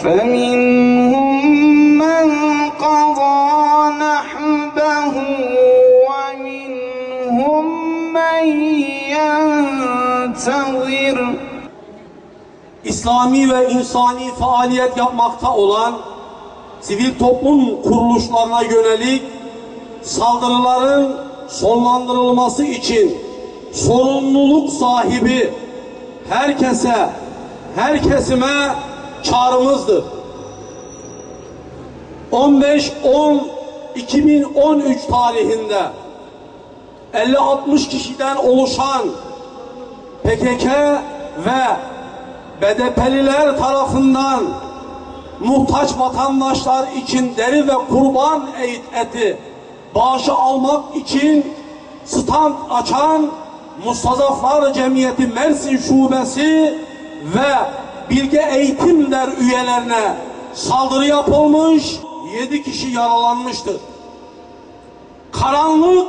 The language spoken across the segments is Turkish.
فَمِنْهُمْ مَنْ قَضَى نَحْبَهُ وَمِنْهُمْ مَنْ يَنْتَظِرُ. İslami ve insani faaliyet yapmakta olan sivil toplum kuruluşlarına yönelik saldırıların sonlandırılması için sorumluluk sahibi herkese, her kesime çağrımızdır. 15-10-2013 tarihinde 50-60 kişiden oluşan PKK ve BDP'liler tarafından muhtaç vatandaşlar için deri ve kurban eti bağışı almak için stand açan Mustazaflar Cemiyeti Mersin Şubesi ve Bilge Eğitim Der üyelerine saldırı yapılmış, 7 kişi yaralanmıştır. Karanlık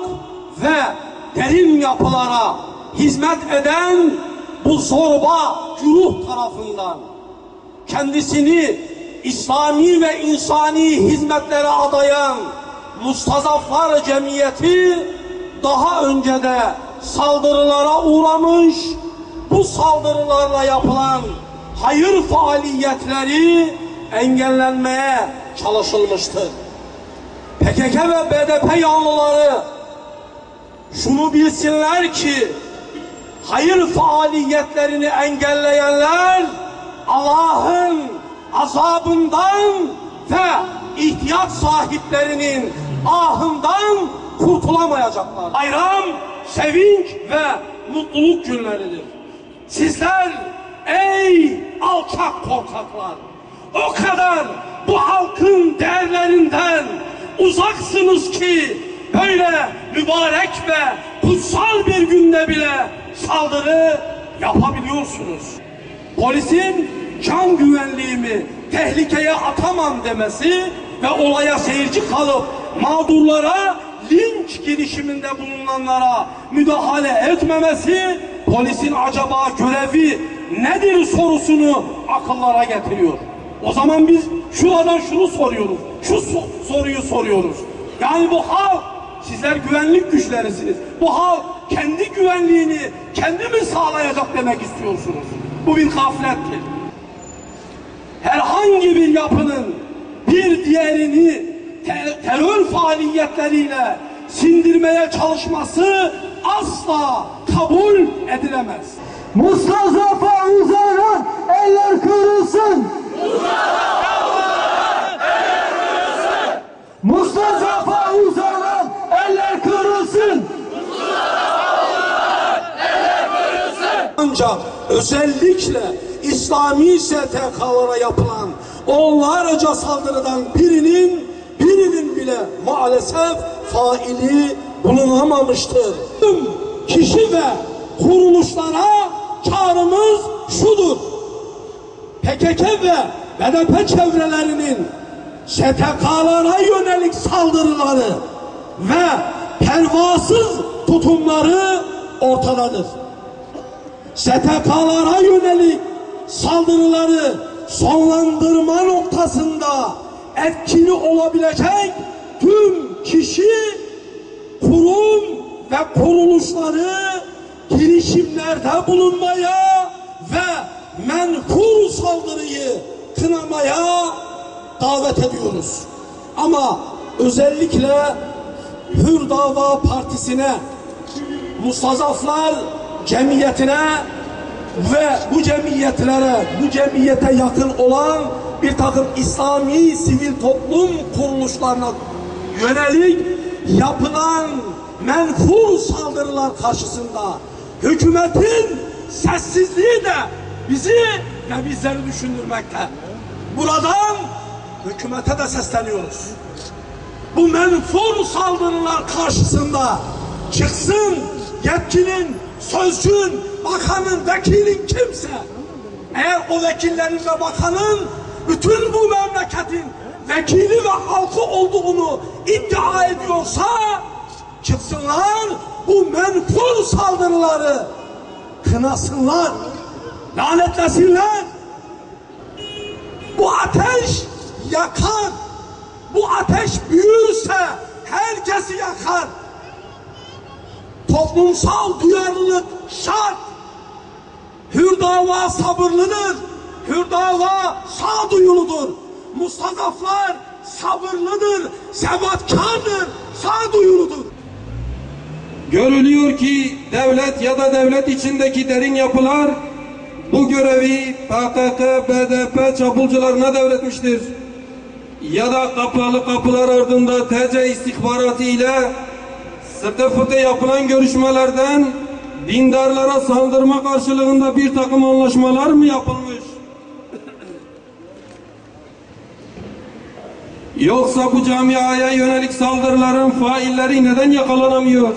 ve derin yapılara hizmet eden bu zorba güruh tarafından kendisini İslami ve insani hizmetlere adayan Mustazaflar Cemiyeti daha önce de saldırılara uğramış, bu saldırılarla yapılan hayır faaliyetleri engellenmeye çalışılmıştır. PKK ve BDP yanlıları şunu bilsinler ki hayır faaliyetlerini engelleyenler Allah'ın azabından ve ihtiyaç sahiplerinin ahından kurtulamayacaklar. Bayram, sevinç ve mutluluk günleridir. Sizler ey alçak korkaklar, o kadar bu halkın değerlerinden uzaksınız ki böyle mübarek ve kutsal bir günde bile saldırı yapabiliyorsunuz. Polisin can güvenliğimi tehlikeye atamam demesi ve olaya seyirci kalıp mağdurlara, linç girişiminde bulunanlara müdahale etmemesi polisin acaba görevi nedir sorusunu akıllara getiriyor. O zaman biz şuradan şunu soruyoruz, şu soruyu soruyoruz. Yani bu halk, sizler güvenlik güçlerisiniz. Bu halk kendi güvenliğini kendi mi sağlayacak demek istiyorsunuz? Bu bir gaflettir. Herhangi bir yapının bir diğerini terör faaliyetleriyle sindirmeye çalışması asla kabul edilemez. Mustafa uzanan eller kırılsın. Mustafa uzanan eller kırılsın. Ancak özellikle İslami STK'lara yapılan onlarca saldırıdan birinin bile maalesef faili bulunamamıştır. Tüm kişi ve kuruluşlara çağrımız şudur: PKK ve BDP çevrelerinin STK'lara yönelik saldırıları ve pervasız tutumları ortadadır. STK'lara yönelik saldırıları sonlandırma noktasında etkili olabilecek tüm kişi, kurum ve kuruluşları girişimlerde bulunmaya ve menfur saldırıyı kınamaya davet ediyoruz. Ama özellikle Hür Dava Partisi'ne, Mustazaflar Cemiyeti'ne ve bu cemiyete yakın olan bir takım İslami sivil toplum kuruluşlarına yönelik yapılan menfur saldırılar karşısında hükümetin sessizliği de bizi ve bizleri düşündürmekte. Buradan hükümete de sesleniyoruz. Bu menfur saldırılar karşısında çıksın yetkinin, sözcün, bakanın, vekilin kimse, eğer o vekillerin ve bakanın bütün bu memleketin vekili ve halkı olduğunu iddia ediyorsa çıksınlar, bu menfur saldırıları kınasınlar, lanetlesinler. Bu ateş yakar. Bu ateş büyürse herkesi yakar. Toplumsal duyarlılık şart. Hür dava sabırlıdır. Hür dava sağduyuludur. Mustazaflar sabırlıdır, sebatkardır, sağduyuludur. Görülüyor ki devlet ya da devlet içindeki derin yapılar bu görevi PKK, BDP çapulcularına devretmiştir. Ya da kapalı kapılar ardında TC istihbaratı ile sıkı yapılan görüşmelerden dindarlara saldırma karşılığında bir takım anlaşmalar mı yapılmış? Yoksa bu camiaya yönelik saldırıların failleri neden yakalanamıyor?